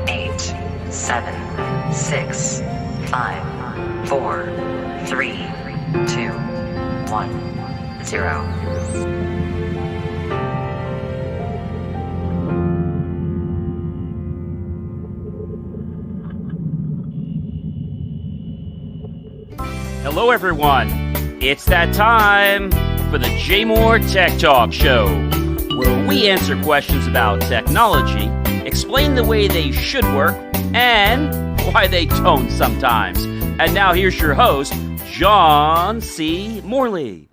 8, 7, 6, 5, 4, 3, 2, 1, 0. Hello, everyone. It's that time for the J Moore Tech Talk Show, where we answer questions about technology, explain the way they should work, and why they don't sometimes. And now here's your host, John C. Morley.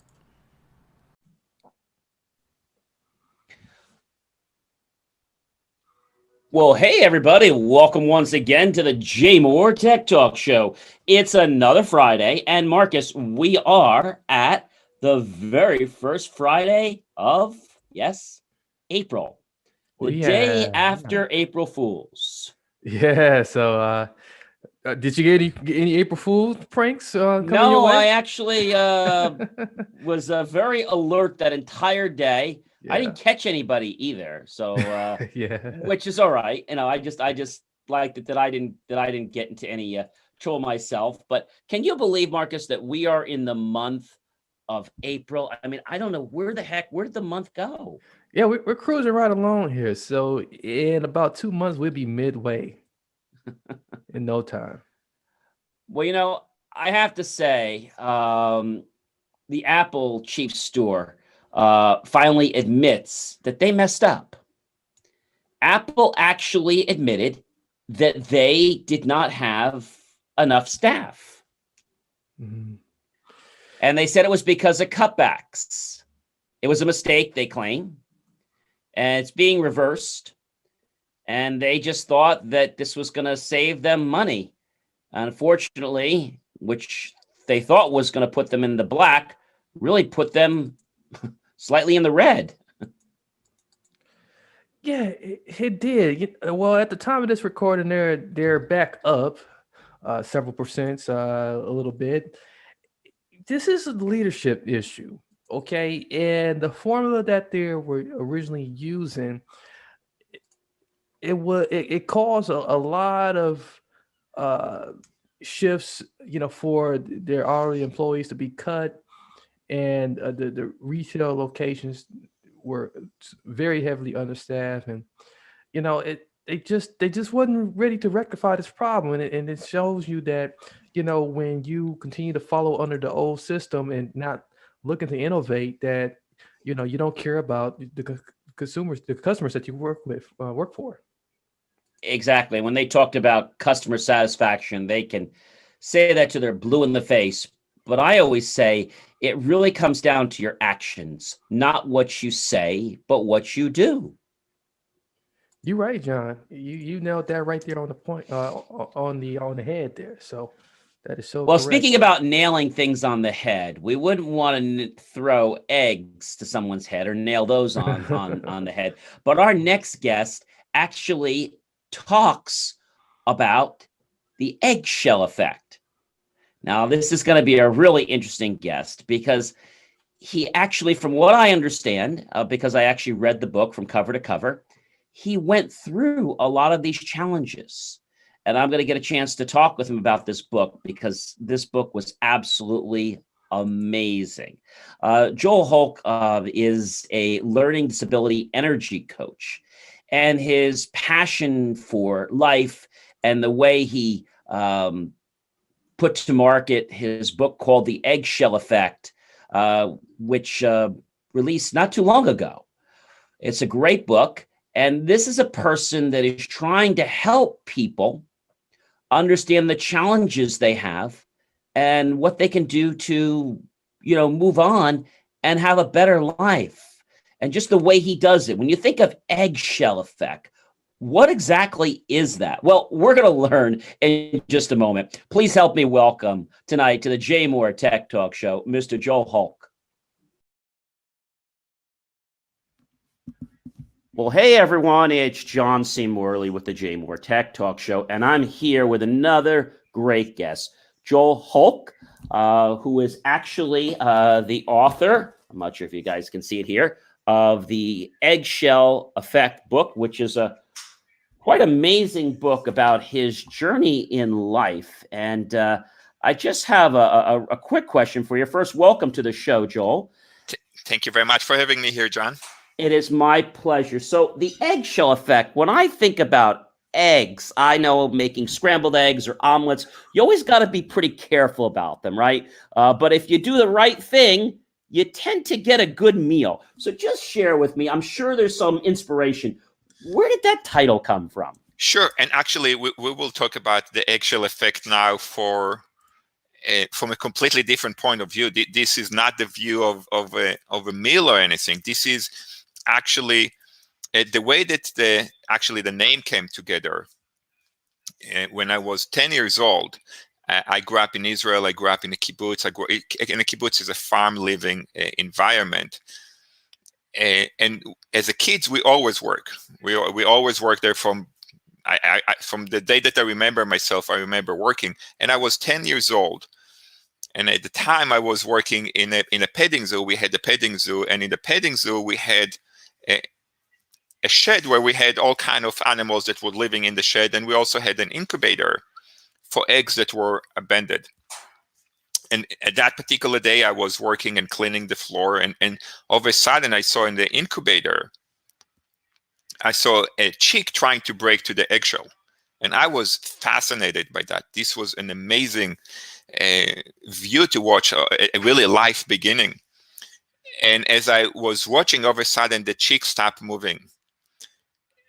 Well, hey, everybody. Welcome once again to the J Moore Tech Talk Show. It's another Friday, and Marcus, we are at the very first Friday of, yes, April. The day after April Fools. Yeah, so did you get any April Fool pranks coming your No, way? I actually was very alert that entire day. I didn't catch anybody either, so Yeah. which is all right. You know, I just liked it that I didn't get into any trouble myself. But can you believe, Marcus, that we are in the month of April? I mean, I don't know where did the month go? Yeah, we're cruising right along here. So in about 2 months, we'll be midway in no time. Well, you know, I have to say, the Apple chief store finally admits that they messed up. Apple actually admitted that they did not have enough staff. Mhm. And they said it was because of cutbacks. It was a mistake, they claim, and it's being reversed. And they just thought that this was going to save them money. Unfortunately, which they thought was going to put them in the black, really put them slightly in the red. Yeah, it did. Well, at the time of this recording, they're back up several percent, a little bit. This is a leadership issue, okay? And the formula that they were originally using, it caused a lot of uh shifts, for their hourly employees to be cut, and the retail locations were very heavily understaffed, and they just wasn't ready to rectify this problem, and it shows you that when you continue to follow under the old system and not looking to innovate, that you don't care about the customers that you work for. Exactly. When they talked about customer satisfaction, they can say that to their blue in the face. But I always say it really comes down to your actions, not what you say, but what you do. You're right, John. You nailed that right there on the point, on the head there. So that is so Well, correct. speaking about nailing things on the head, we wouldn't want to throw eggs to someone's head or nail those on the head. But our next guest actually talks about the eggshell effect. Now, this is going to be a really interesting guest because he actually, from what I understand, because I actually read the book from cover to cover, he went through a lot of these challenges. And I'm going to get a chance to talk with him about this book because this book was absolutely amazing. Joel Holc is a learning disability energy coach, and his passion for life and the way he put to market his book called The Eggshell Effect, which released not too long ago. It's a great book. And this is a person that is trying to help people understand the challenges they have and what they can do to, move on and have a better life. And just the way he does it. When you think of eggshell effect, what exactly is that? Well, we're going to learn in just a moment. Please help me welcome tonight to the J Moore Tech Talk Show, Mr. Joel Holc. Well, hey, everyone. It's John C. Morley with the J Moore Tech Talk Show, and I'm here with another great guest, Joel Holc, who is actually the author, I'm not sure if you guys can see it here, of the Eggshell Effect book, which is a quite amazing book about his journey in life. And I just have a quick question for you. First, welcome to the show, Joel. Thank you very much for having me here, John. It is my pleasure. So the eggshell effect, when I think about eggs, I know making scrambled eggs or omelets, you always got to be pretty careful about them, right? But if you do the right thing, you tend to get a good meal. So just share with me, I'm sure there's some inspiration. Where did that title come from? Sure. And actually, we will talk about the eggshell effect now from a completely different point of view. This is not the view of a meal or anything. This is actually the way that the name came together. When I was 10 years old, I grew up in Israel. I grew up in a kibbutz. And a kibbutz is a farm living environment. And as a kids, we always work. We always work there from the day that I remember myself. I remember working, and I was 10 years old. And at the time, I was working in a petting zoo. We had a petting zoo, and in the petting zoo, we had a shed where we had all kind of animals that were living in the shed, and we also had an incubator for eggs that were abandoned. And at that particular day, I was working and cleaning the floor, and all of a sudden, I saw in the incubator, I saw a chick trying to break to the eggshell, and I was fascinated by that. This was an amazing view to watch, a really life beginning. And as I was watching, all of a sudden, the chick stopped moving.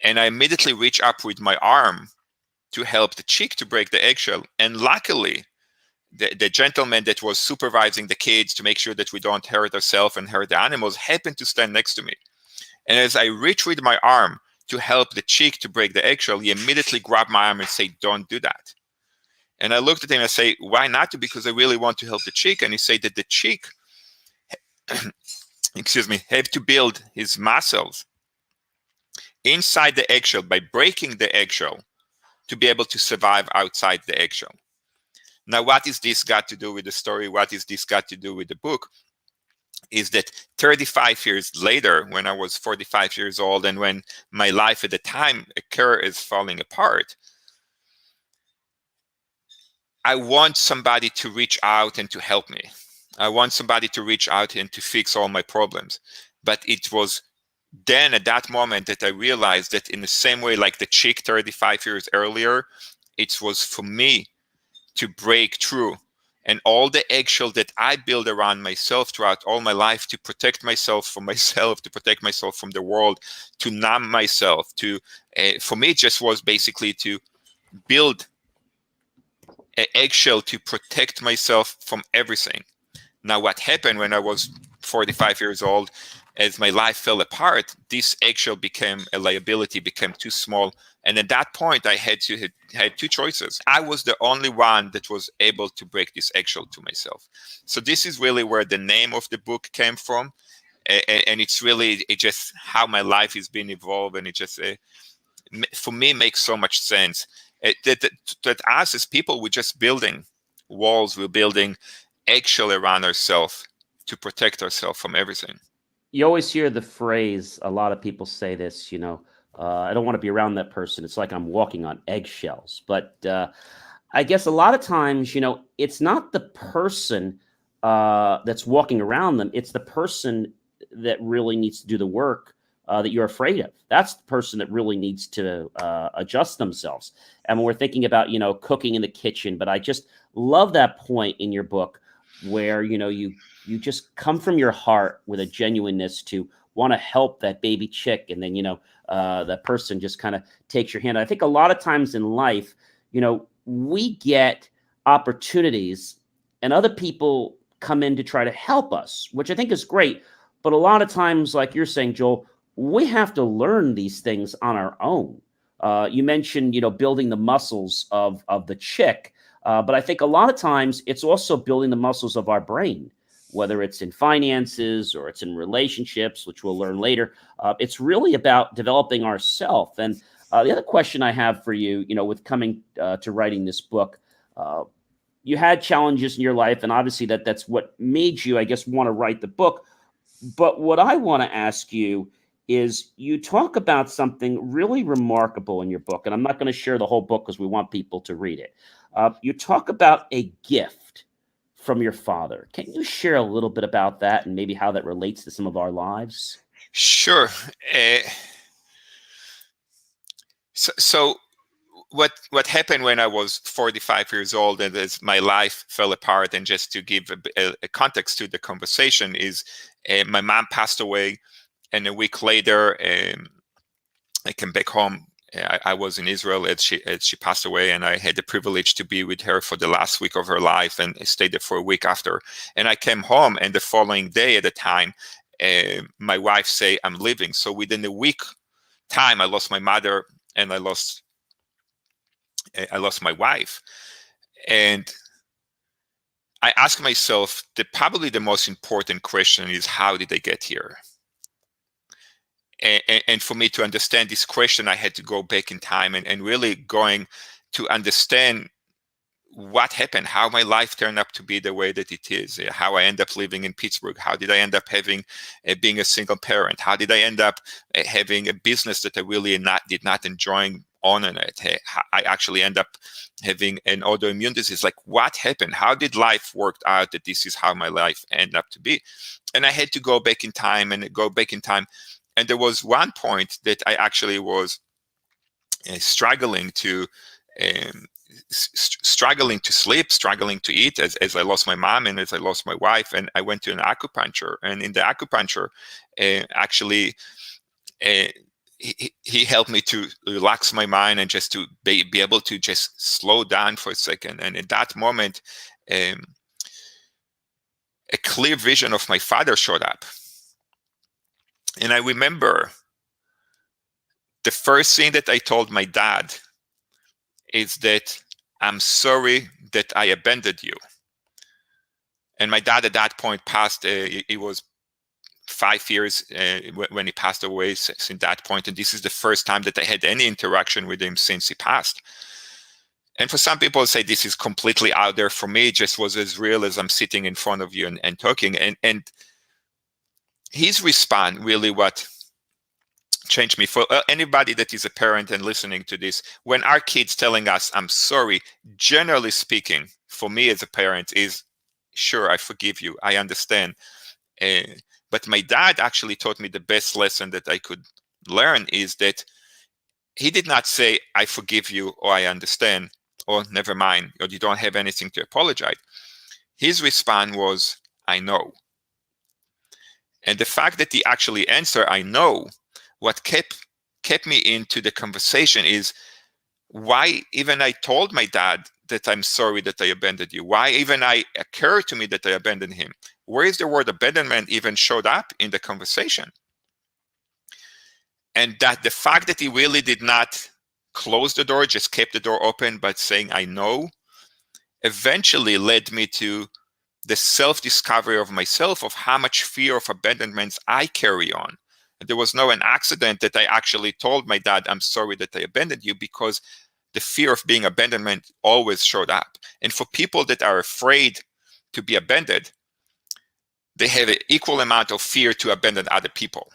And I immediately reached up with my arm to help the chick to break the eggshell. And luckily, the gentleman that was supervising the kids to make sure that we don't hurt ourselves and hurt the animals happened to stand next to me. And as I reached with my arm to help the chick to break the eggshell, he immediately grabbed my arm and said, "Don't do that." And I looked at him and I say, "Why not?" Because I really want to help the chick. And he said that the chick, have to build his muscles inside the eggshell by breaking the eggshell to be able to survive outside the eggshell. Now, what is this got to do with the story? What is this got to do with the book? Is that 35 years later, when I was 45 years old, and when my life at the time is falling apart, I want somebody to reach out and to help me. I want somebody to reach out and to fix all my problems. But it was then at that moment that I realized that in the same way like the chick 35 years earlier, it was for me to break through. And all the eggshell that I built around myself throughout all my life to protect myself from myself, to protect myself from the world, to numb myself, for me, it just was basically to build an eggshell to protect myself from everything. Now, what happened when I was 45 years old, as my life fell apart, this eggshell became a liability, became too small. And at that point, I had two choices. I was the only one that was able to break this eggshell to myself. So this is really where the name of the book came from. And it's really just how my life has been evolved. And it just, for me, makes so much sense. That us as people, we're just building walls, we're building eggshell around ourselves to protect ourselves from everything. You always hear the phrase, a lot of people say this, I don't want to be around that person. It's like I'm walking on eggshells. But I guess a lot of times, it's not the person that's walking around them. It's the person that really needs to do the work that you're afraid of. That's the person that really needs to adjust themselves. And when we're thinking about, cooking in the kitchen, but I just love that point in your book where, you just come from your heart with a genuineness to want to help that baby chick. And then, that person just kind of takes your hand. I think a lot of times in life, we get opportunities and other people come in to try to help us, which I think is great. But a lot of times, like you're saying, Joel, we have to learn these things on our own. You mentioned, building the muscles of the chick. But I think a lot of times it's also building the muscles of our brain, whether it's in finances or it's in relationships, which we'll learn later. It's really about developing ourselves. And the other question I have for you, with coming to writing this book, you had challenges in your life, and obviously that's what made you, I guess, want to write the book. But what I want to ask you is you talk about something really remarkable in your book, and I'm not going to share the whole book because we want people to read it. You talk about a gift from your father. Can you share a little bit about that and maybe how that relates to some of our lives? Sure. So what happened when I was 45 years old and as my life fell apart, and just to give a context to the conversation, is my mom passed away, and a week later I came back home. I was in Israel as she passed away, and I had the privilege to be with her for the last week of her life, and I stayed there for a week after. And I came home, and the following day at the time, my wife say I'm leaving. So within a week time, I lost my mother, and I lost my wife. And I asked myself that probably the most important question is, how did I get here? And for me to understand this question, I had to go back in time and really going to understand what happened, how my life turned up to be the way that it is, how I end up living in Pittsburgh, how did I end up being a single parent, how did I end up having a business that I really did not enjoy owning it. I actually end up having an autoimmune disease. Like, what happened? How did life work out that this is how my life ended up to be? And I had to go back in time. And there was one point that I actually was struggling to sleep, struggling to eat, as I lost my mom and as I lost my wife. And I went to an acupuncture, and in the acupuncture, actually, he helped me to relax my mind and just to be able to just slow down for a second. And in that moment, a clear vision of my father showed up. And I remember the first thing that I told my dad is that I'm sorry that I abandoned you. And my dad at that point passed, it was 5 years when he passed away since that point. And this is the first time that I had any interaction with him since he passed. And for some people say this is completely out there. For me, it just was as real as I'm sitting in front of you and talking. And his response really what changed me. For anybody that is a parent and listening to this, when our kids telling us I'm sorry, generally speaking, for me as a parent is, sure, I forgive you, I understand. But my dad actually taught me the best lesson that I could learn is that he did not say I forgive you or I understand or never mind or you don't have anything to apologize. His response was, I know. And the fact that he actually answered I know, what kept me into the conversation is why even I told my dad that I'm sorry that I abandoned you. Why even I occurred to me that I abandoned him. Where is the word abandonment even showed up in the conversation? And that the fact that he really did not close the door, just kept the door open, but saying I know, eventually led me to the self-discovery of myself, of how much fear of abandonment I carry on. There was no an accident that I actually told my dad, I'm sorry that I abandoned you, because the fear of being abandonment always showed up. And for people that are afraid to be abandoned, they have an equal amount of fear to abandon other people.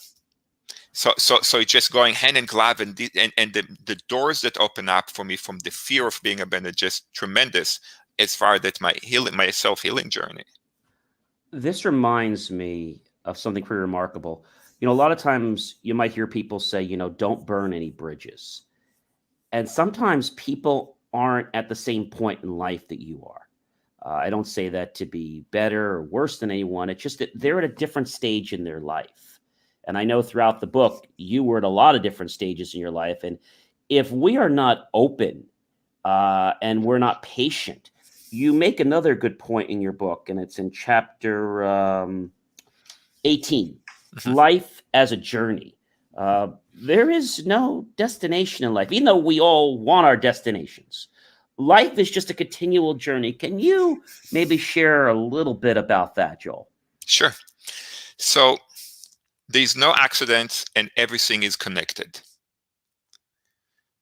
So it's just going hand in glove, and the doors that open up for me from the fear of being abandoned, just tremendous as far as my self-healing journey. This reminds me of something pretty remarkable. A lot of times you might hear people say, don't burn any bridges. And sometimes people aren't at the same point in life that you are. I don't say that to be better or worse than anyone. It's just that they're at a different stage in their life. And I know throughout the book, you were at a lot of different stages in your life. And if we are not open and we're not patient, you make another good point in your book, and it's in chapter 18, Life as a Journey. There is no destination in life, even though we all want our destinations. Life is just a continual journey. Can you maybe share a little bit about that, Joel? Sure. So there's no accidents and everything is connected.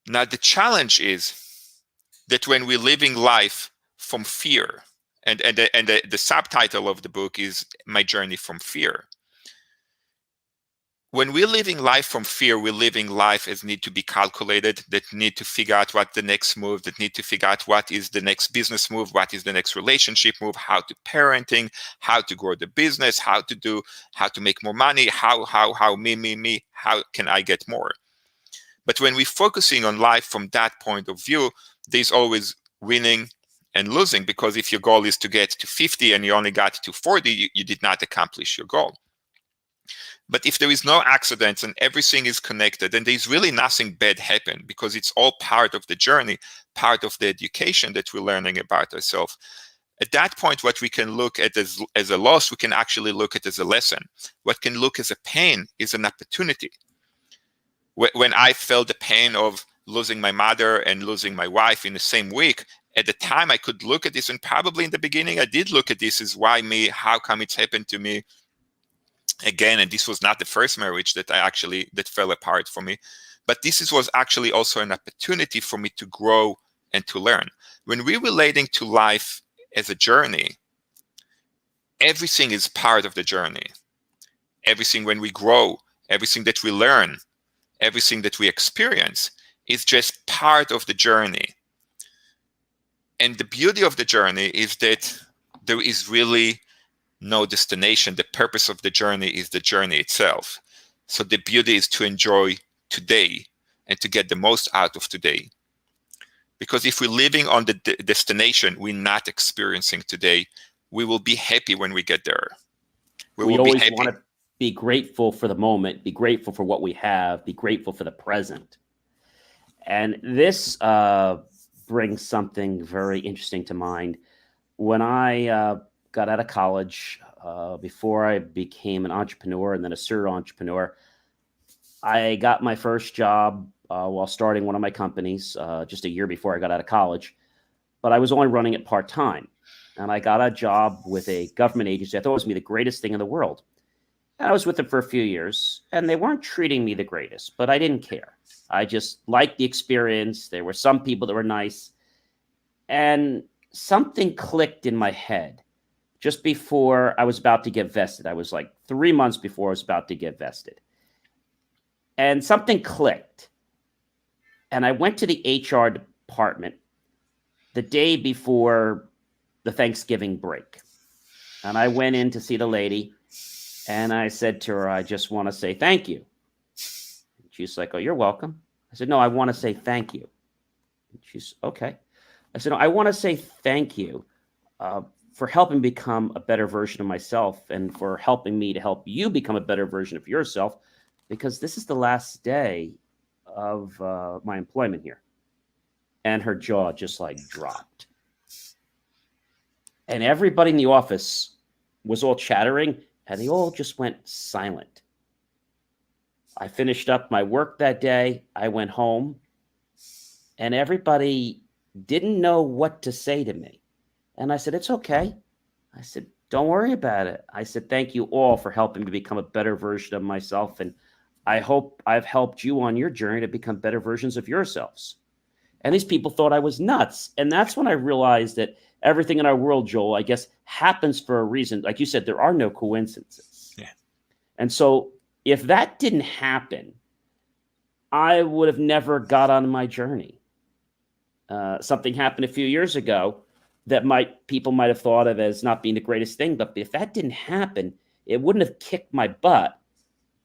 Now, the challenge is that when we're living life from fear, and the subtitle of the book is My Journey from Fear, when we're living life from fear, we're living life as need to be calculated, that need to figure out what the next move, that need to figure out what is the next business move, what is the next relationship move, how to parenting, how to grow the business, how to make more money, how me, how can I get more? But when we're focusing on life from that point of view, there's always winning and losing, because if your goal is to get to 50 and you only got to 40, you did not accomplish your goal. But if there is no accidents and everything is connected, then there's really nothing bad happen, because it's all part of the journey, part of the education that we're learning about ourselves. At that point, what we can look at as a loss, we can actually look at as a lesson. What can look as a pain is an opportunity. When I felt the pain of losing my mother and losing my wife in the same week, at the time I could look at this, and probably in the beginning I did look at this as why me, how come it's happened to me again. And this was not the first marriage that fell apart for me, but this was actually also an opportunity for me to grow and to learn. When we're relating to life as a journey, everything is part of the journey. Everything, when we grow, everything that we learn, everything that we experience is just part of the journey. And the beauty of the journey is that there is really no destination. The purpose of the journey is the journey itself. So the beauty is to enjoy today and to get the most out of today. Because if we're living on the destination, we're not experiencing today, we will be happy when we get there. We always want to be grateful for the moment, be grateful for what we have, be grateful for the present. And this brings something very interesting to mind. When I got out of college, before I became an entrepreneur and then a serial entrepreneur, I got my first job while starting one of my companies just a year before I got out of college, but I was only running it part-time. And I got a job with a government agency. I thought it was going to be the greatest thing in the world. And I was with them for a few years, and they weren't treating me the greatest, but I didn't care. I just liked the experience. There were some people that were nice. And something clicked in my head just before I was about to get vested. I was like 3 months before I was about to get vested. And something clicked. And I went to the HR department the day before the Thanksgiving break. And I went in to see the lady, and I said to her, I just want to say thank you. And she's like, oh, you're welcome. I said, no, I want to say thank you. And she's, okay. I said, no, I want to say thank you for helping become a better version of myself, and for helping me to help you become a better version of yourself, because this is the last day of my employment here. And her jaw just like dropped. And everybody in the office was all chattering, and they all just went silent. I finished up my work that day. I went home, and everybody didn't know what to say to me. And I said, it's okay. I said, don't worry about it. I said, thank you all for helping me become a better version of myself. And I hope I've helped you on your journey to become better versions of yourselves. And these people thought I was nuts. And that's when I realized that everything in our world, Joel, I guess, happens for a reason. Like you said, there are no coincidences. Yeah. And so if that didn't happen, I would have never got on my journey. Something happened a few years ago that people might have thought of as not being the greatest thing. But if that didn't happen, it wouldn't have kicked my butt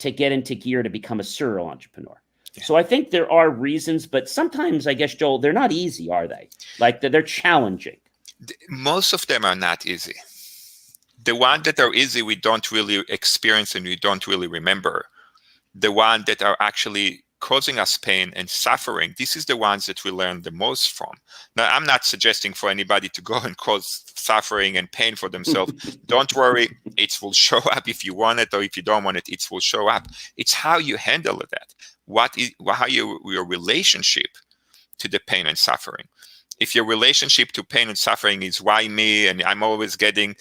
to get into gear to become a serial entrepreneur. Yeah. So I think there are reasons, but sometimes, I guess, Joel, they're not easy, are they? Like they're challenging. Most of them are not easy. The ones that are easy, we don't really experience and we don't really remember. The ones that are actually causing us pain and suffering, this is the ones that we learn the most from. Now, I'm not suggesting for anybody to go and cause suffering and pain for themselves. Don't worry, it will show up if you want it, or if you don't want it, it will show up. It's how you handle that. How your relationship to the pain and suffering. If your relationship to pain and suffering is why me, and I'm always getting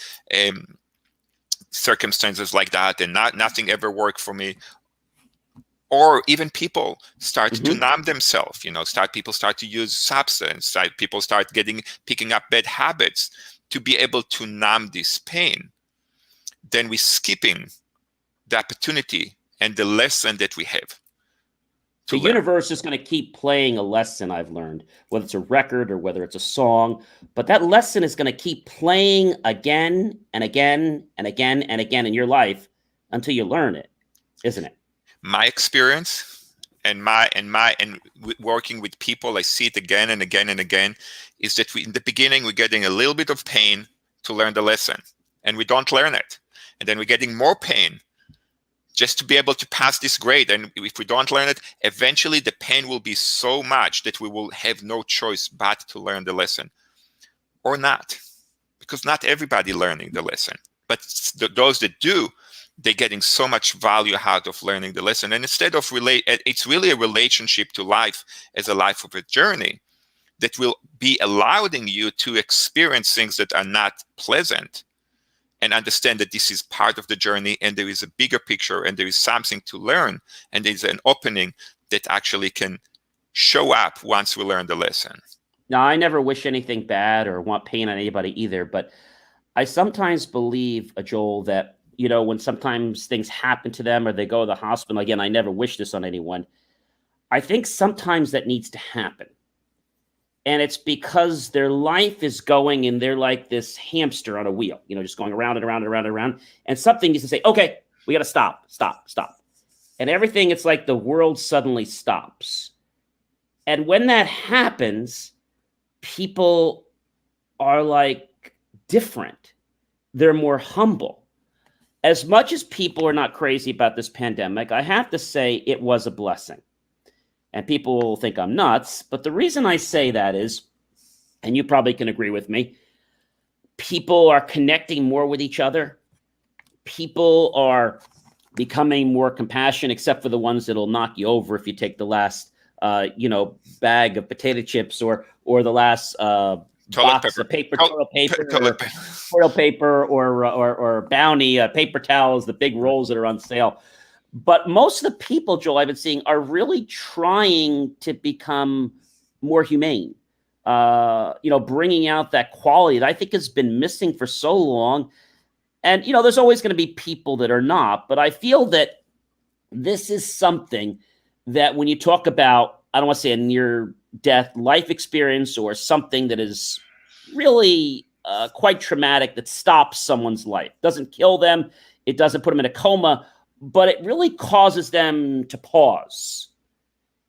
circumstances like that, and nothing ever worked for me, or even people start to numb themselves, people start to use substance, people start picking up bad habits to be able to numb this pain, then we're skipping the opportunity and the lesson that we have to The learn. universe is going to keep playing a lesson, I've learned, whether it's a record or whether it's a song, but that lesson is going to keep playing again and again and again and again in your life until you learn it, isn't it? My experience and working with people, I see it again and again and again, is that in the beginning, we're getting a little bit of pain to learn the lesson, and we don't learn it. And then we're getting more pain just to be able to pass this grade. And if we don't learn it, eventually the pain will be so much that we will have no choice but to learn the lesson, or not, because not everybody learning the lesson, but those that do, they're getting so much value out of learning the lesson. And instead of it's really a relationship to life as a life of a journey that will be allowing you to experience things that are not pleasant, and understand that this is part of the journey, and there is a bigger picture, and there is something to learn, and there's an opening that actually can show up once we learn the lesson. Now, I never wish anything bad or want pain on anybody either, but I sometimes believe, Joel, that, when sometimes things happen to them or they go to the hospital, again, I never wish this on anyone. I think sometimes that needs to happen. And it's because their life is going and they're like this hamster on a wheel, just going around and around and around and around. And something needs to say, okay, we got to stop. And everything, it's like the world suddenly stops. And when that happens, people are like different. They're more humble. As much as people are not crazy about this pandemic, I have to say it was a blessing. And people will think I'm nuts, but the reason I say that is, and you probably can agree with me, people are connecting more with each other. People are becoming more compassionate, except for the ones that'll knock you over if you take the last, bag of potato chips or the last box of toilet paper or Bounty paper towels, the big rolls that are on sale. But most of the people, Joel, I've been seeing are really trying to become more humane, bringing out that quality that I think has been missing for so long. And, there's always going to be people that are not, but I feel that this is something that when you talk about, I don't want to say a near-death life experience or something that is really quite traumatic that stops someone's life, doesn't kill them, it doesn't put them in a coma, but it really causes them to pause.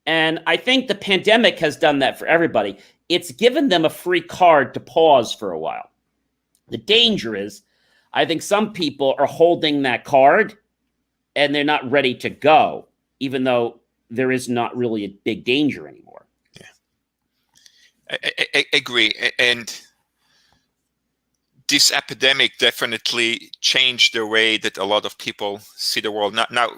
And I think the pandemic has done that for everybody. It's given them a free card to pause for a while. The danger is, I think some people are holding that card and they're not ready to go, even though there is not really a big danger anymore. Yeah, I agree. And this epidemic definitely changed the way that a lot of people see the world. Now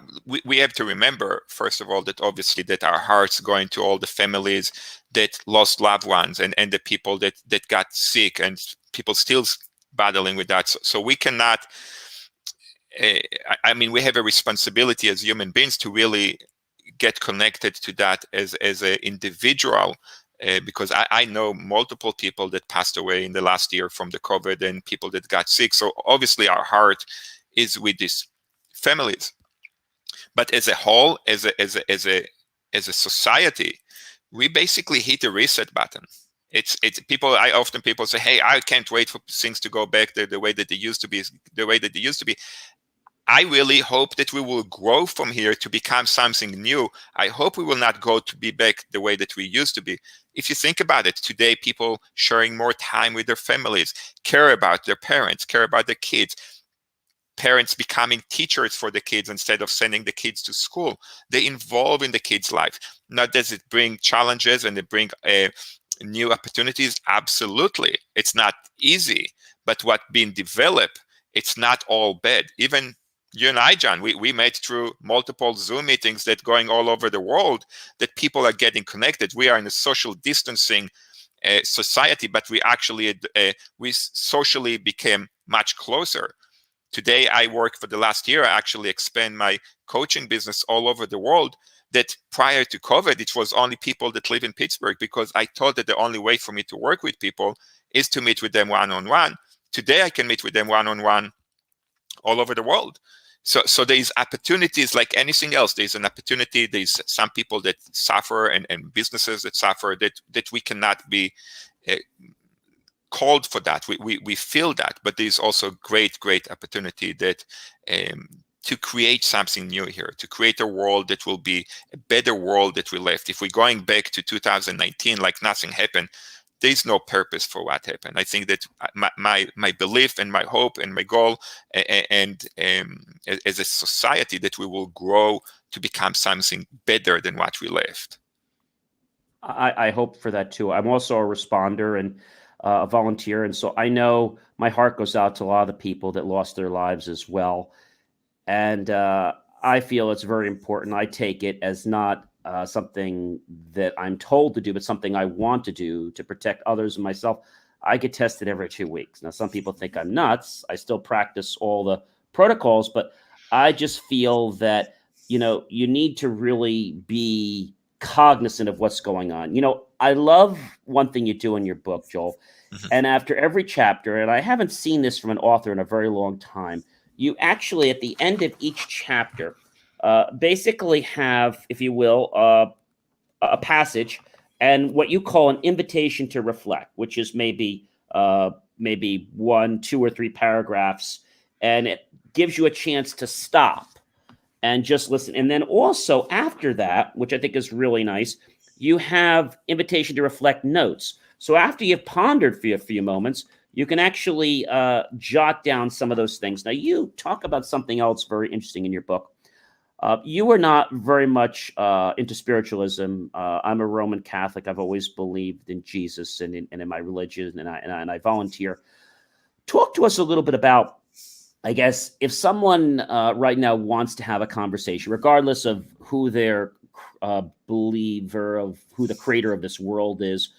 we have to remember, first of all, that obviously that our hearts go into all the families that lost loved ones and the people that got sick, and people still battling with that. So we cannot, we have a responsibility as human beings to really get connected to that as an individual. Because I know multiple people that passed away in the last year from the COVID and people that got sick. So obviously our heart is with these families. But as a whole, as a society, we basically hit a reset button. It's people. People say, "Hey, I can't wait for things to go back the way that they used to be." I really hope that we will grow from here to become something new. I hope we will not go to be back the way that we used to be. If you think about it, today people sharing more time with their families, care about their parents, care about their kids. Parents becoming teachers for the kids instead of sending the kids to school. They involve in the kids' life. Now, does it bring challenges and it bring new opportunities? Absolutely. It's not easy, but what being developed, it's not all bad. Even you and I, John, we met through multiple Zoom meetings that going all over the world, that people are getting connected. We are in a social distancing society, but we actually, we socially became much closer. Today, I work for the last year, I actually expand my coaching business all over the world. That prior to COVID, it was only people that live in Pittsburgh, because I thought that the only way for me to work with people is to meet with them one-on-one. Today, I can meet with them one-on-one all over the world. So there's opportunities like anything else. There's an opportunity. There's some people that suffer and businesses that suffer that we cannot be called for that. We feel that, but there's also great opportunity that to create something new here, to create a world that will be a better world that we left. If we're going back to 2019 like nothing happened, there's no purpose for what happened. I think that my belief and my hope and my goal and as a society that we will grow to become something better than what we left. I hope for that too. I'm also a responder and a volunteer, and so I know my heart goes out to a lot of the people that lost their lives as well. And I feel it's very important. I take it as not something that I'm told to do, but something I want to do to protect others and myself. I get tested every 2 weeks. Now, some people think I'm nuts. I still practice all the protocols, but I just feel that, you need to really be cognizant of what's going on. I love one thing you do in your book, Joel, and after every chapter, and I haven't seen this from an author in a very long time, you actually, at the end of each chapter, basically have, if you will, a passage and what you call an invitation to reflect, which is maybe 1, 2, or 3 paragraphs, and it gives you a chance to stop and just listen. And then also after that, which I think is really nice, you have invitation to reflect notes. So after you've pondered for a few moments, you can actually jot down some of those things. Now, you talk about something else very interesting in your book. You are not very much into spiritualism. I'm a Roman Catholic. I've always believed in Jesus and in my religion, and I volunteer. Talk to us a little bit about, I guess, if someone right now wants to have a conversation, regardless of who their believer, of who the creator of this world is,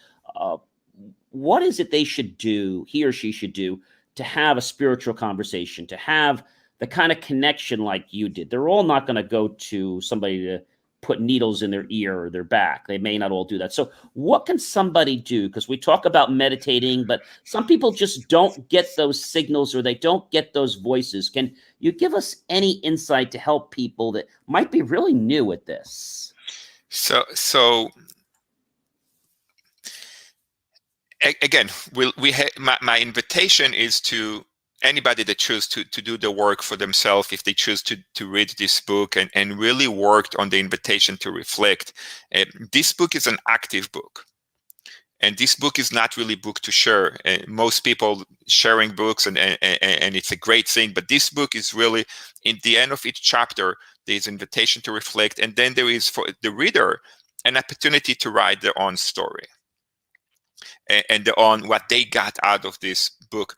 what is it they should do, he or she should do, to have a spiritual conversation, to have the kind of connection like you did? They're all not going to go to somebody to put needles in their ear or their back. They may not all do that. So what can somebody do? Because we talk about meditating, but some people just don't get those signals or they don't get those voices. Can you give us any insight to help people that might be really new at this? So again, my invitation is to anybody that chooses to do the work for themselves, if they choose to read this book and really worked on the invitation to reflect. This book is an active book. And this book is not really a book to share. Most people sharing books and it's a great thing, but this book is really, in the end of each chapter, there's invitation to reflect. And then there is for the reader an opportunity to write their own story and on what they got out of this book.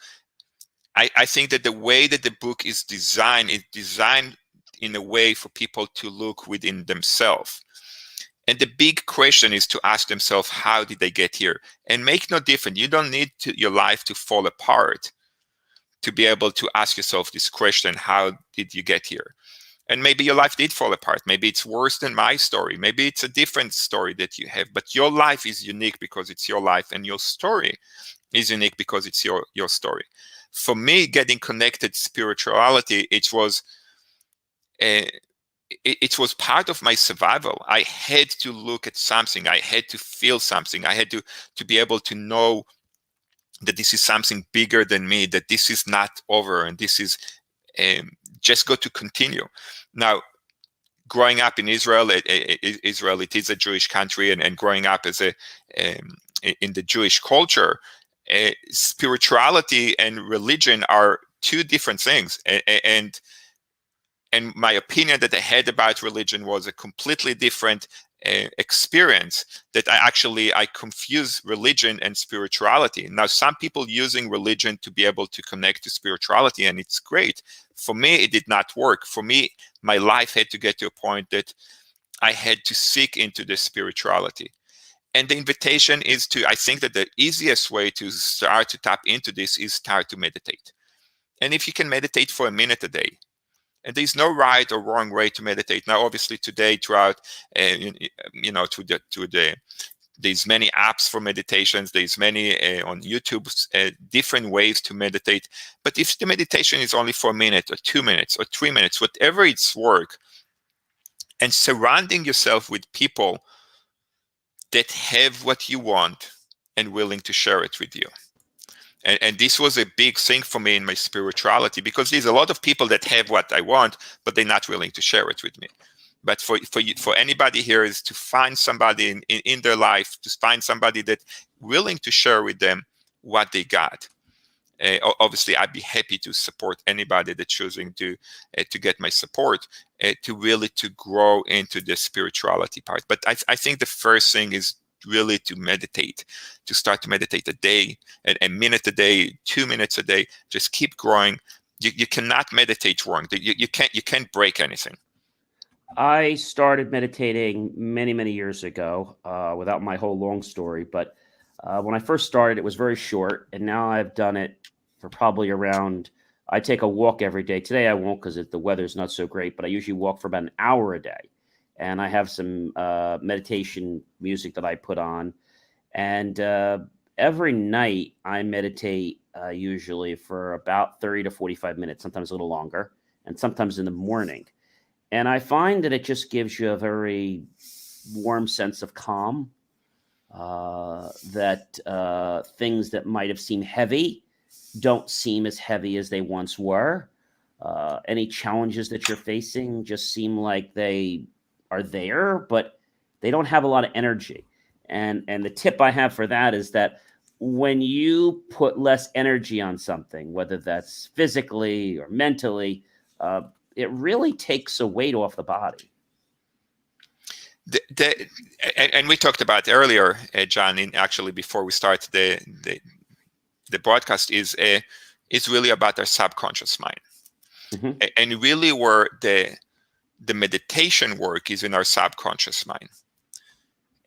I think that the way that the book is designed in a way for people to look within themselves. And the big question is to ask themselves, how did they get here? And make no difference. You don't need your life to fall apart to be able to ask yourself this question, how did you get here? And maybe your life did fall apart. Maybe it's worse than my story. Maybe it's a different story that you have. But your life is unique because it's your life, and your story is unique because it's your story. For me, getting connected to spirituality, it was part of my survival. I had to look at something. I had to feel something. I had to be able to know that this is something bigger than me, that this is not over, and this is just going to continue. Now, growing up in Israel, Israel, it is a Jewish country, and growing up as in the Jewish culture, spirituality and religion are two different things. And my opinion that I had about religion was a completely different experience, that I confuse religion and spirituality. Now, some people using religion to be able to connect to spirituality, and it's great. For me, it did not work. For me, my life had to get to a point that I had to seek into the spirituality. And the invitation is I think that the easiest way to start to tap into this is start to meditate. And if you can meditate for a minute a day, and there's no right or wrong way to meditate. Now, obviously, today, throughout, through the There's many apps for meditations. There's many on YouTube, different ways to meditate. But if the meditation is only for a minute or 2 minutes or 3 minutes, whatever it's work, and surrounding yourself with people that have what you want and willing to share it with you. And this was a big thing for me in my spirituality, because there's a lot of people that have what I want, but they're not willing to share it with me. But for anybody here is to find somebody in their life, to find somebody that's willing to share with them what they got. Obviously, I'd be happy to support anybody that's choosing to get my support, to grow into the spirituality part. But I think the first thing is really to meditate, to start to meditate a day, a minute a day, 2 minutes a day. Just keep growing. You cannot meditate wrong. You can't break anything. I started meditating many years ago, without my whole long story. But when I first started, it was very short, and now I've done it for probably around. I take a walk every day. Today I won't because the weather's not so great, but I usually walk for about an hour a day. And I have some meditation music that I put on. And every night I meditate usually for about 30 to 45 minutes, sometimes a little longer, and sometimes in the morning. And I find that it just gives you a very warm sense of calm, that things that might have seemed heavy don't seem as heavy as they once were. Any challenges that you're facing just seem like they are there, but they don't have a lot of energy. And the tip I have for that is that when you put less energy on something, whether that's physically or mentally, it really takes a weight off the body. And we talked about earlier, John, actually before we start the broadcast, is really about our subconscious mind. Mm-hmm. And really where the meditation work is in our subconscious mind.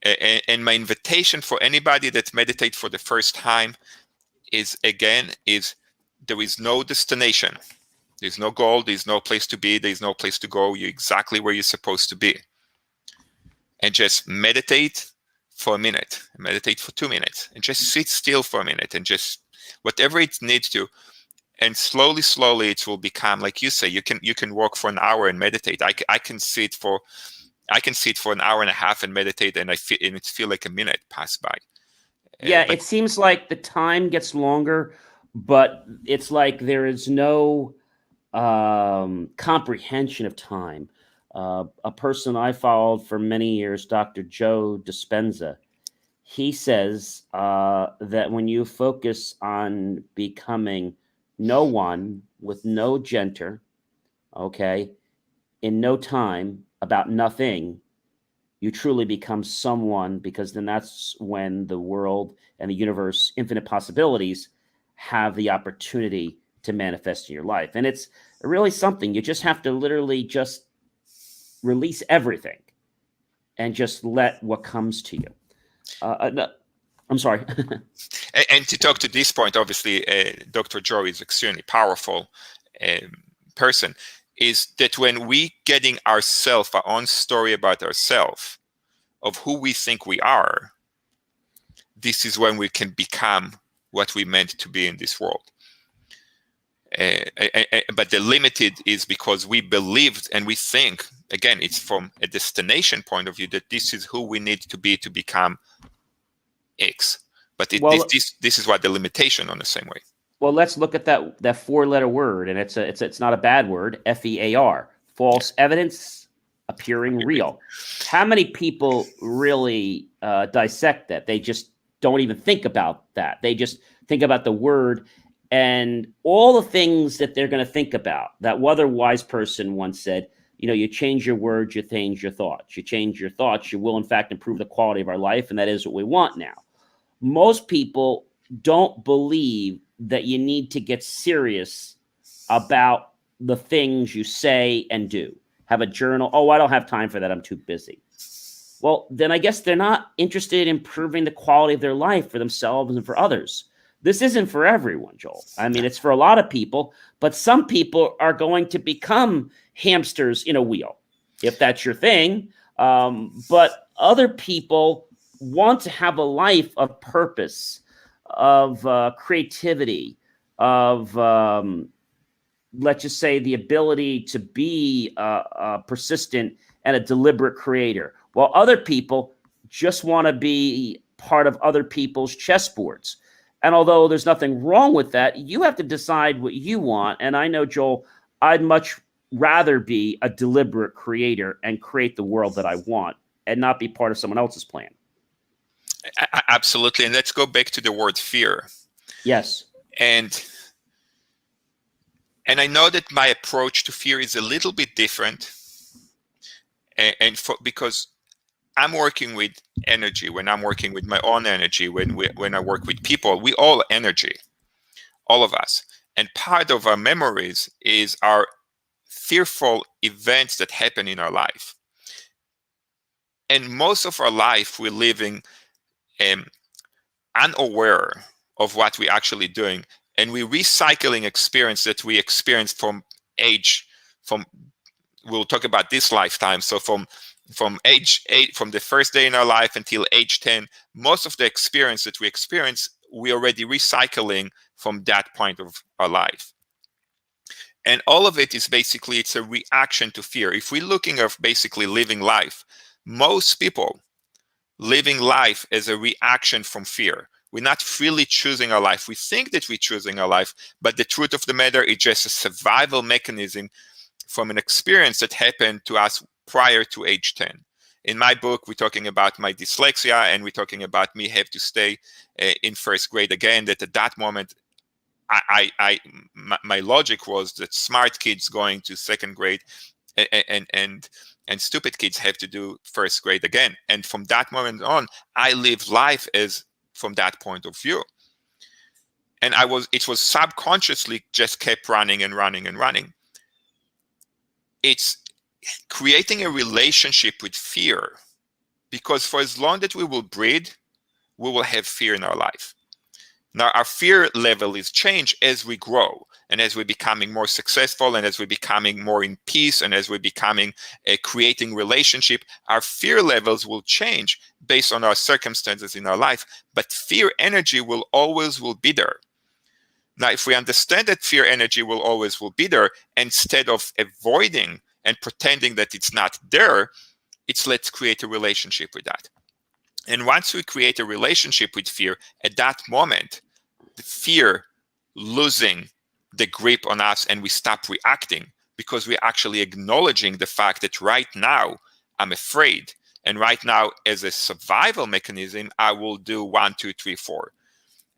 And my invitation for anybody that meditates for the first time is there is no destination. There's no goal. There's no place to be. There's no place to go. You're exactly where you're supposed to be. And just meditate for a minute. Meditate for 2 minutes. And just sit still for a minute. And just whatever it needs to. And slowly it will become, like you say, you can walk for an hour and meditate. I can sit for an hour and a half and meditate, and it feel like a minute passed by. Yeah, it seems like the time gets longer, but it's like there is no comprehension of time. A person I followed for many years, Dr. Joe Dispenza, he says that when you focus on becoming no one with no gender, okay, in no time, about nothing, you truly become someone, because then that's when the world and the universe, infinite possibilities, have the opportunity to manifest in your life. And it's really something. You just have to literally just release everything and just let what comes to you. No, I'm sorry. And to talk to this point, obviously, Dr. Joe is extremely powerful person, is that when we getting our own story about ourselves, of who we think we are, this is when we can become what we meant to be in this world. But the limited is because we believed and we think, again, it's from a destination point of view, that this is who we need to be to become X. But this is what the limitation on the same way. Well, let's look at that 4-letter word, and it's not a bad word, FEAR, false evidence appearing real. How many people really dissect that? They just don't even think about that. They just think about the word and all the things that they're going to think about. That other wise person once said, you change your words, you change your thoughts. You change your thoughts, you will in fact improve the quality of our life, and that is what we want now. Most people don't believe that you need to get serious about the things you say and do. Have a journal. Oh, I don't have time for that. I'm too busy. Well, then I guess they're not interested in improving the quality of their life for themselves and for others. This isn't for everyone, Joel. I mean, it's for a lot of people, but some people are going to become hamsters in a wheel, if that's your thing. But other people want to have a life of purpose, of creativity, of let's just say the ability to be persistent and a deliberate creator, while other people just want to be part of other people's chessboards. And although there's nothing wrong with that, you have to decide what you want. And I know, Joel, I'd much rather be a deliberate creator and create the world that I want and not be part of someone else's plan. Absolutely. And let's go back to the word fear. Yes. And I know that my approach to fear is a little bit different. Because I'm working with energy, when I'm working with my own energy, when I work with people, we all energy, all of us. And part of our memories is our fearful events that happen in our life. And most of our life, we're living unaware of what we're actually doing. And we're recycling experience that we experienced we'll talk about this lifetime. So from age 8, from the first day in our life until age 10, most of the experience that we experience, we're already recycling from that point of our life. And all of it is basically, it's a reaction to fear. If we're looking at basically living life, most people living life as a reaction from fear. We're not freely choosing our life. We think that we're choosing our life, but the truth of the matter is just a survival mechanism from an experience that happened to us prior to age 10. In my book, we're talking about my dyslexia, and we're talking about me have to stay in first grade again, that at that moment, my logic was that smart kids going to second grade and stupid kids have to do first grade again. And from that moment on, I lived life as from that point of view. And it was subconsciously just kept running and running and running. It's creating a relationship with fear, because for as long that we will breathe, we will have fear in our life. Now, our fear level is changed as we grow, and as we're becoming more successful, and as we're becoming more in peace, and as we're becoming creating relationship, our fear levels will change based on our circumstances in our life. But fear energy will always be there. Now, if we understand that fear energy will always be there, instead of avoiding and pretending that it's not there, let's create a relationship with that. And once we create a relationship with fear, at that moment, the fear losing the grip on us, and we stop reacting, because we're actually acknowledging the fact that right now I'm afraid. And right now, as a survival mechanism, I will do 1, 2, 3, 4.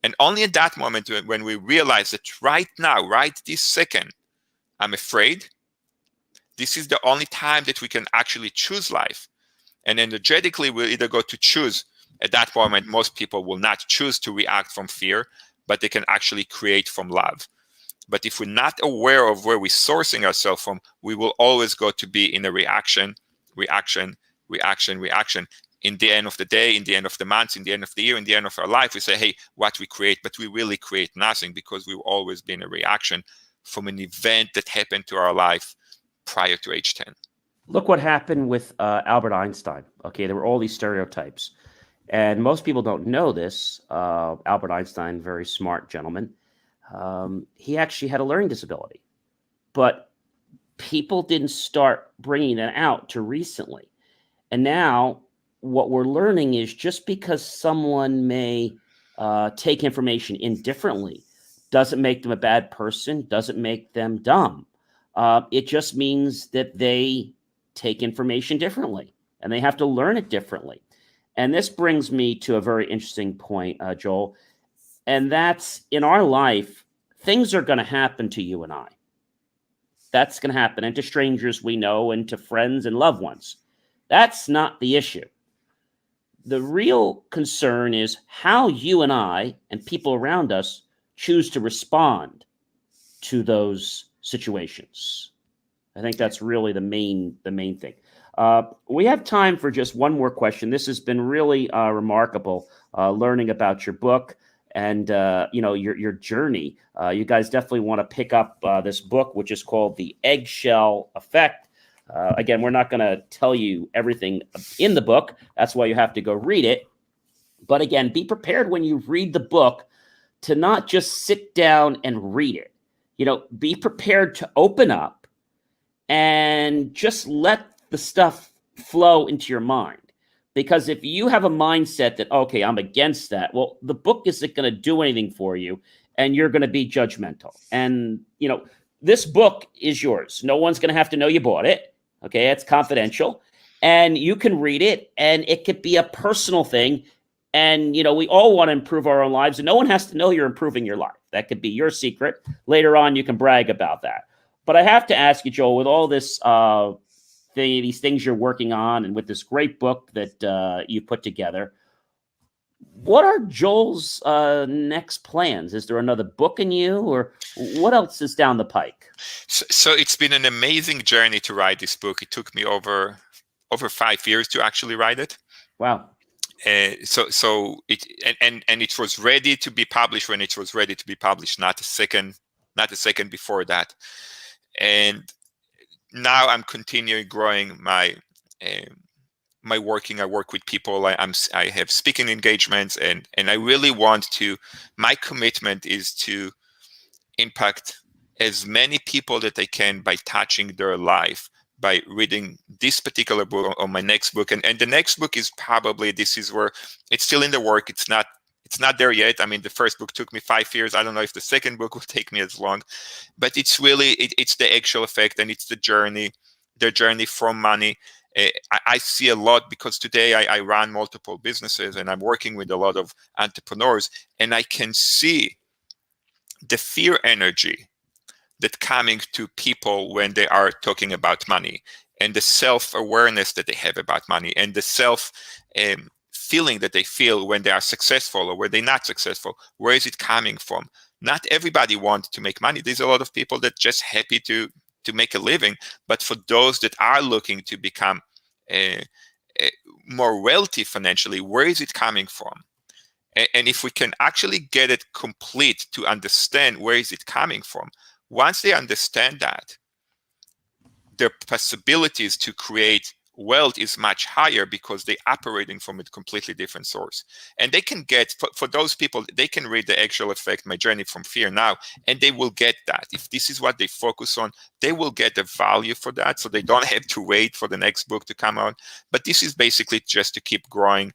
And only at that moment, when we realize that right now, right this second, I'm afraid, this is the only time that we can actually choose life. And energetically, we'll either go to choose. At that moment, most people will not choose to react from fear, but they can actually create from love. But if we're not aware of where we're sourcing ourselves from, we will always go to be in a reaction. In the end of the day, in the end of the month, in the end of the year, in the end of our life, we say, hey, what we create, but we really create nothing, because we've always been a reaction from an event that happened to our life prior to age 10. Look what happened with Albert Einstein. Okay, there were all these stereotypes. And most people don't know this. Albert Einstein, very smart gentleman. He actually had a learning disability. But people didn't start bringing it out till recently. And now what we're learning is, just because someone may take information in differently doesn't make them a bad person, doesn't make them dumb. It just means that they take information differently, and they have to learn it differently. And this brings me to a very interesting point, Joel, and that's, in our life, things are going to happen to you and I. That's going to happen, and to strangers we know, and to friends and loved ones. That's not the issue. The real concern is how you and I and people around us choose to respond to those situations. I think that's really the main thing. We have time for just one more question. This has been really remarkable, learning about your book and your journey. You guys definitely want to pick up this book, which is called The Eggshell Effect. Again, we're not going to tell you everything in the book. That's why you have to go read it. But again, be prepared when you read the book to not just sit down and read it. Be prepared to open up and just let the stuff flow into your mind. Because if you have a mindset that, okay, I'm against that, well, the book isn't going to do anything for you, and you're going to be judgmental. And, this book is yours. No one's going to have to know you bought it. Okay, it's confidential. And you can read it, and it could be a personal thing. And, we all want to improve our own lives, and no one has to know you're improving your life. That could be your secret. Later on, you can brag about that. But I have to ask you, Joel, with all this these things you're working on, and with this great book that you put together, what are Joel's next plans? Is there another book in you, or what else is down the pike? So it's been an amazing journey to write this book. It took me over 5 years to actually write it. Wow. So it was ready to be published when it was ready to be published, not a second before that. And now I'm continuing growing my working. I work with people. I have speaking engagements, and I really want to. My commitment is to impact as many people that I can by touching their life, by reading this particular book or my next book. And the next book is probably, this is where it's still in the work. It's not there yet. I mean, the first book took me 5 years. I don't know if the second book will take me as long, but it's really, it's the Eggshell Effect, and it's the journey from money. I see a lot, because today I run multiple businesses, and I'm working with a lot of entrepreneurs, and I can see the fear energy that coming to people when they are talking about money, and the self-awareness that they have about money, and the self feeling that they feel when they are successful or when they're not successful. Where is it coming from? Not everybody wants to make money. There's a lot of people that just happy to make a living. But for those that are looking to become more wealthy financially, where is it coming from? And if we can actually get it complete to understand where is it coming from, once they understand that, their possibilities to create wealth is much higher, because they're operating from a completely different source. And they can get, for those people, they can read the Eggshell Effect, My Journey from Fear now, and they will get that. If this is what they focus on, they will get the value for that, so they don't have to wait for the next book to come out. But this is basically just to keep growing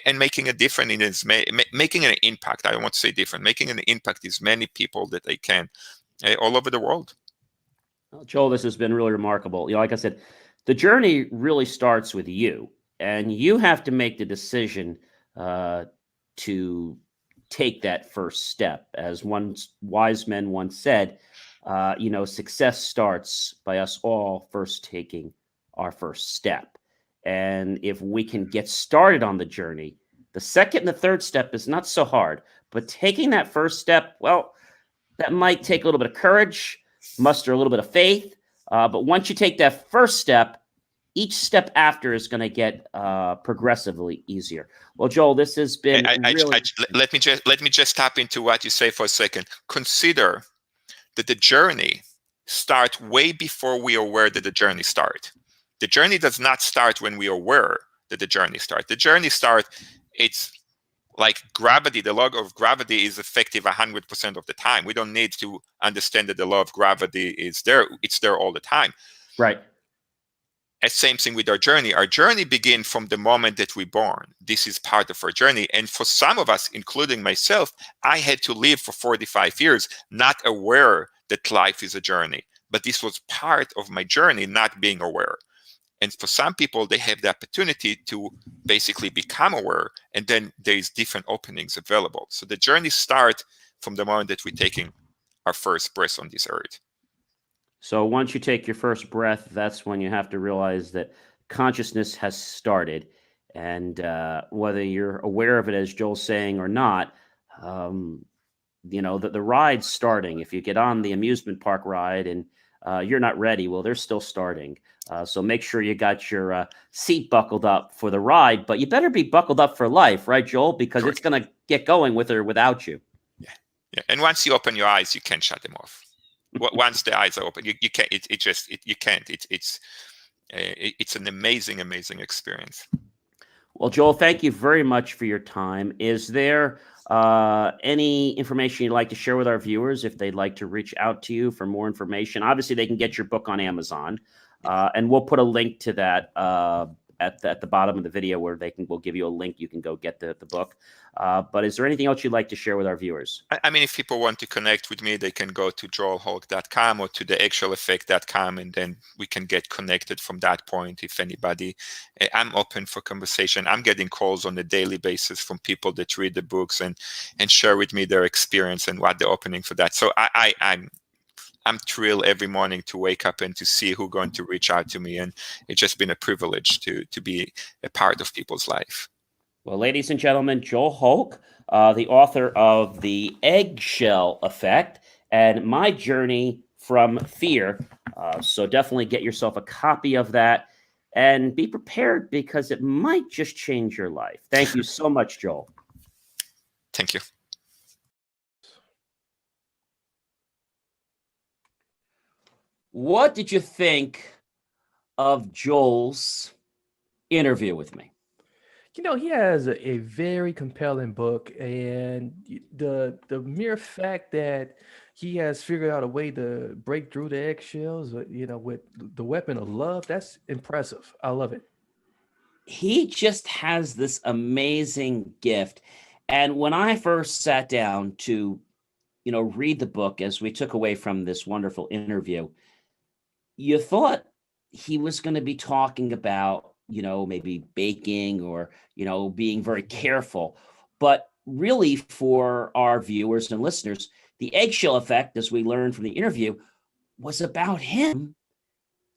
and making a difference, making an impact. I don't want to say different, making an impact as many people that they can all over the world. Well, Joel, this has been really remarkable. Like I said, the journey really starts with you, and you have to make the decision to take that first step. As one wise man once said, success starts by us all first taking our first step. And if we can get started on the journey, the second and the third step is not so hard. But taking that first step, well, that might take a little bit of courage, muster a little bit of faith. But once you take that first step, each step after is going to get progressively easier. Well, Joel, this has been really... Let me just tap into what you say for a second. Consider that the journey starts way before we are aware that the journey starts. The journey does not start when we are aware that the journey starts. The journey starts, it's like gravity. The law of gravity is effective 100% of the time. We don't need to understand that the law of gravity is there. It's there all the time. Right. And same thing with our journey. Our journey begins from the moment that we're born. This is part of our journey. And for some of us, including myself, I had to live for 45 years, not aware that life is a journey. But this was part of my journey, not being aware. And for some people, they have the opportunity to basically become aware, and then there's different openings available. So the journey starts from the moment that we're taking our first breath on this earth. So once you take your first breath, that's when you have to realize that consciousness has started. And whether you're aware of it, as Joel's saying, or not, the ride's starting. If you get on the amusement park ride and you're not ready, well, they're still starting. So make sure you got your seat buckled up for the ride, but you better be buckled up for life, right, Joel? Because Correct. It's going to get going with or without you. Yeah. And once you open your eyes, you can't shut them off. Once the eyes are open, you can't. You can't. It's an amazing experience. Well, Joel, thank you very much for your time. Is there any information you'd like to share with our viewers if they'd like to reach out to you for more information? Obviously, they can get your book on Amazon, and we'll put a link to that at the bottom of the video where we'll give you a link. You can go get the book. But is there anything else you'd like to share with our viewers? I mean, if people want to connect with me, they can go to joelholc.com or to the eggshelleffect.com, and then we can get connected from that point. If anybody, I'm open for conversation. I'm getting calls on a daily basis from people that read the books and share with me their experience and what they're opening for that. So I'm thrilled every morning to wake up and to see who's going to reach out to me, and it's just been a privilege to be a part of people's life. Well, ladies and gentlemen, Joel Holc, the author of The Eggshell Effect and My Journey from Fear. So definitely get yourself a copy of that and be prepared because it might just change your life. Thank you so much, Joel. Thank you. What did you think of Joel's interview with me? You know, he has a very compelling book, and the mere fact that he has figured out a way to break through the eggshells, with the weapon of love, that's impressive. I love it. He just has this amazing gift. And when I first sat down to, read the book as we took away from this wonderful interview, you thought he was going to be talking about, maybe baking or, being very careful. But really, for our viewers and listeners, the eggshell effect, as we learned from the interview, was about him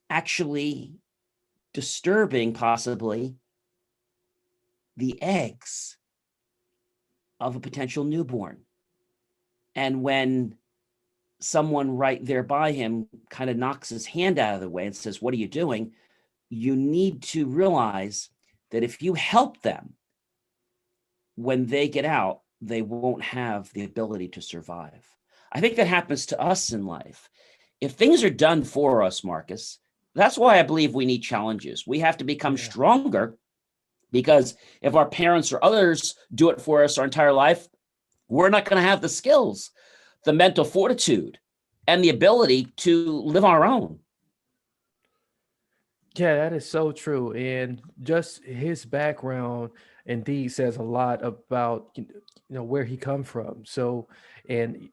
actually disturbing possibly the eggs of a potential newborn. And when someone right there by him kind of knocks his hand out of the way and says, "What are you doing?" You need to realize that if you help them, when they get out, they won't have the ability to survive. I think that happens to us in life. If things are done for us, Marcus, that's why I believe we need challenges. We have to become stronger, because if our parents or others do it for us our entire life, we're not going to have the skills, the mental fortitude, and the ability to live on our own. Yeah, that is so true. And just his background indeed says a lot about where he come from. So, and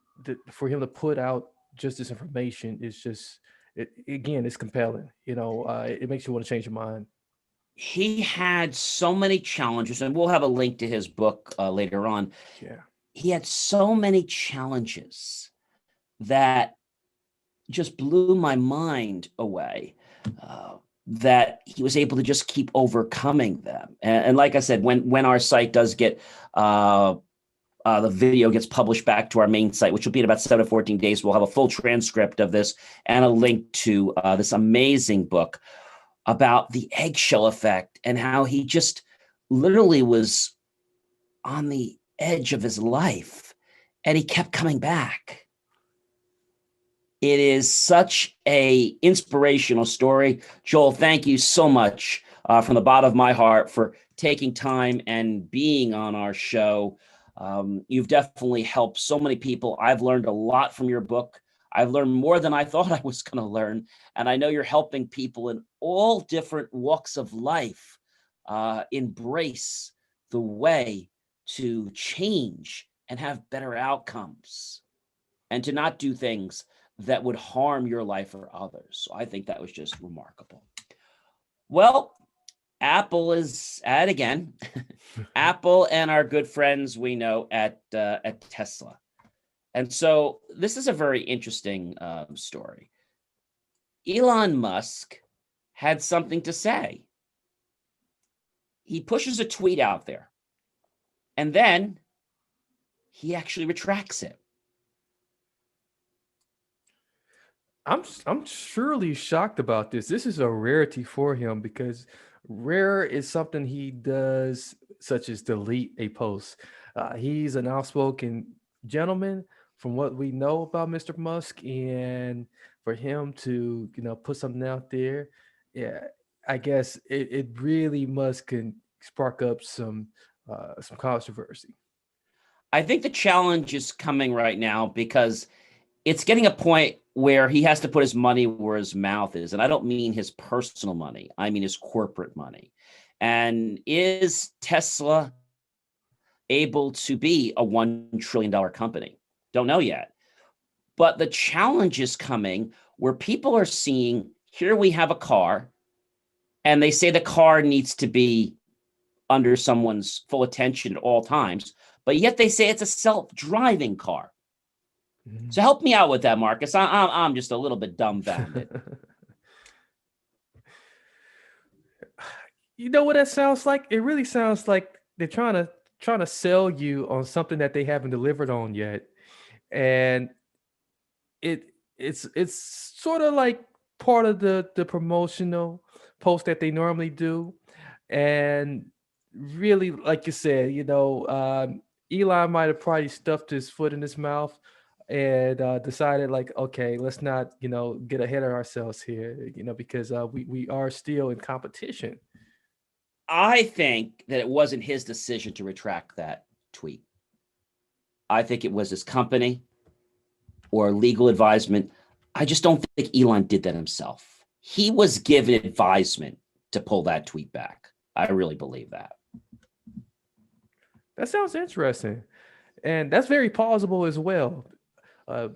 for him to put out just this information is just again, it's compelling. It makes you want to change your mind. He had so many challenges, and we'll have a link to his book later on. Yeah, he had so many challenges that just blew my mind away. That he was able to just keep overcoming them. And like I said, when our site does get the video gets published back to our main site, which will be in about 7 to 14 days, we'll have a full transcript of this and a link to this amazing book about the eggshell effect and how he just literally was on the edge of his life and he kept coming back. It is such a inspirational story. Joel, thank you so much from the bottom of my heart for taking time and being on our show. You've definitely helped so many people. I've learned a lot from your book. I've learned more than I thought I was going to learn. And I know you're helping people in all different walks of life embrace the way to change and have better outcomes and to not do things that would harm your life or others. So I think that was just remarkable. Well, Apple is at again. Apple and our good friends we know at Tesla. And so this is a very interesting story. Elon Musk had something to say. He pushes a tweet out there, and then he actually retracts it. I'm surely shocked about this. This is a rarity for him because rare is something he does, such as delete a post. He's an outspoken gentleman from what we know about Mr. Musk, and for him to put something out there, yeah, I guess it really must spark up some controversy. I think the challenge is coming right now because it's getting a point where he has to put his money where his mouth is. And I don't mean his personal money. I mean his corporate money. And is Tesla able to be a $1 trillion company? Don't know yet. But the challenge is coming where people are seeing, here we have a car, and they say the car needs to be under someone's full attention at all times, but yet they say it's a self-driving car. Mm-hmm. So help me out with that, Marcus. I'm just a little bit dumbfounded. You know what that sounds like? It really sounds like they're trying to sell you on something that they haven't delivered on yet, and it's sort of like part of the promotional post that they normally do, and really, like you said, Elon might have probably stuffed his foot in his mouth and decided, like, okay, let's not get ahead of ourselves here, because we are still in competition. I think that it wasn't his decision to retract that tweet. I think it was his company or legal advisement. I just don't think Elon did that himself. He was given advisement to pull that tweet back. I really believe that. That sounds interesting. And that's very plausible as well.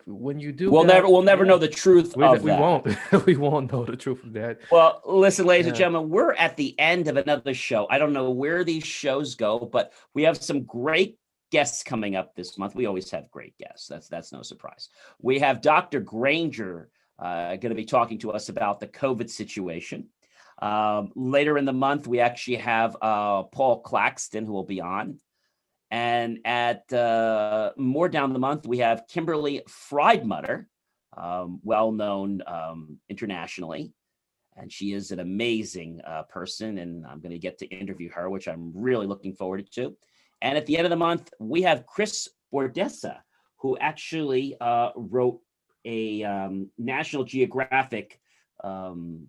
When you do, we'll never know the truth of that. We won't know the truth of that. Well, listen, ladies and gentlemen, we're at the end of another show. I don't know where these shows go, but we have some great guests coming up this month. We always have great guests. That's no surprise. We have Dr. Granger going to be talking to us about the COVID situation. Later in the month, we actually have Paul Claxton, who will be on. And at more down the month, we have Kimberly Friedmutter, well-known internationally. And she is an amazing person, and I'm going to get to interview her, which I'm really looking forward to. And at the end of the month, we have Chris Bordessa, who actually wrote a National Geographic kind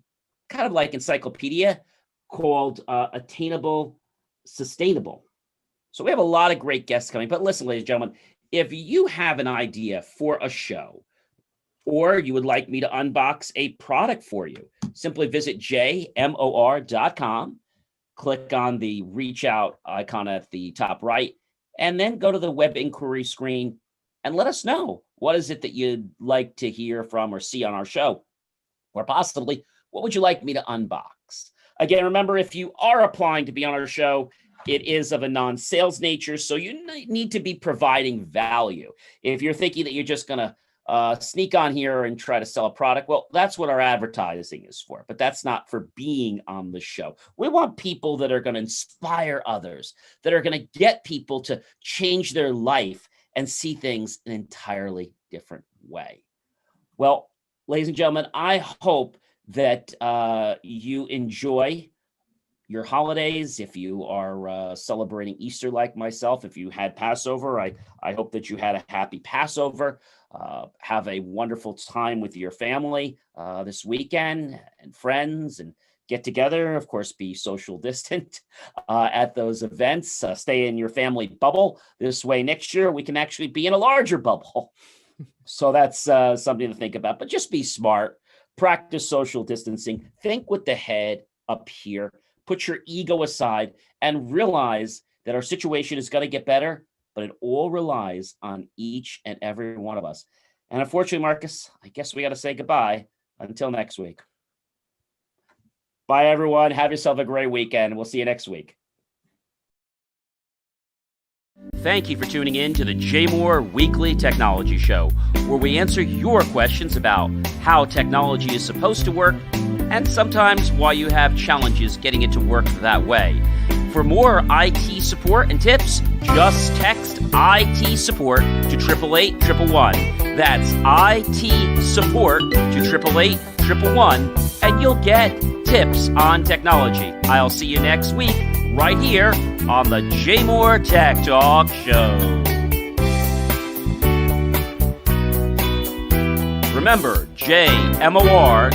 of like encyclopedia called Attainable Sustainable. So we have a lot of great guests coming. But listen, ladies and gentlemen, if you have an idea for a show, or you would like me to unbox a product for you, simply visit jmor.com, click on the reach out icon at the top right, and then go to the web inquiry screen and let us know, what is it that you'd like to hear from or see on our show? Or possibly, what would you like me to unbox? Again, remember, if you are applying to be on our show, it is of a non-sales nature, so you need to be providing value. If you're thinking that you're just going to sneak on here and try to sell a product, well, that's what our advertising is for, but that's not for being on the show. We want people that are going to inspire others, that are going to get people to change their life and see things an entirely different way. Well, ladies and gentlemen, I hope that you enjoy your holidays. If you are celebrating Easter like myself, if you had Passover, I hope that you had a happy Passover. Have a wonderful time with your family this weekend and friends, and get together. Of course, be social distant at those events. Stay in your family bubble. This way next year we can actually be in a larger bubble. So that's something to think about. But just be smart. Practice social distancing. Think with the head up here. Put your ego aside and realize that our situation is going to get better, but it all relies on each and every one of us. And unfortunately, Marcus, I guess we got to say goodbye until next week. Bye, everyone. Have yourself a great weekend. We'll see you next week. Thank you for tuning in to the J Moore Weekly Technology Show, where we answer your questions about how technology is supposed to work, and sometimes why you have challenges getting it to work that way. For more IT support and tips, just text IT support to 888-111. That's IT support to 888-111, and you'll get tips on technology. I'll see you next week right here on the J Moore Tech Talk Show. Remember, jmor.com.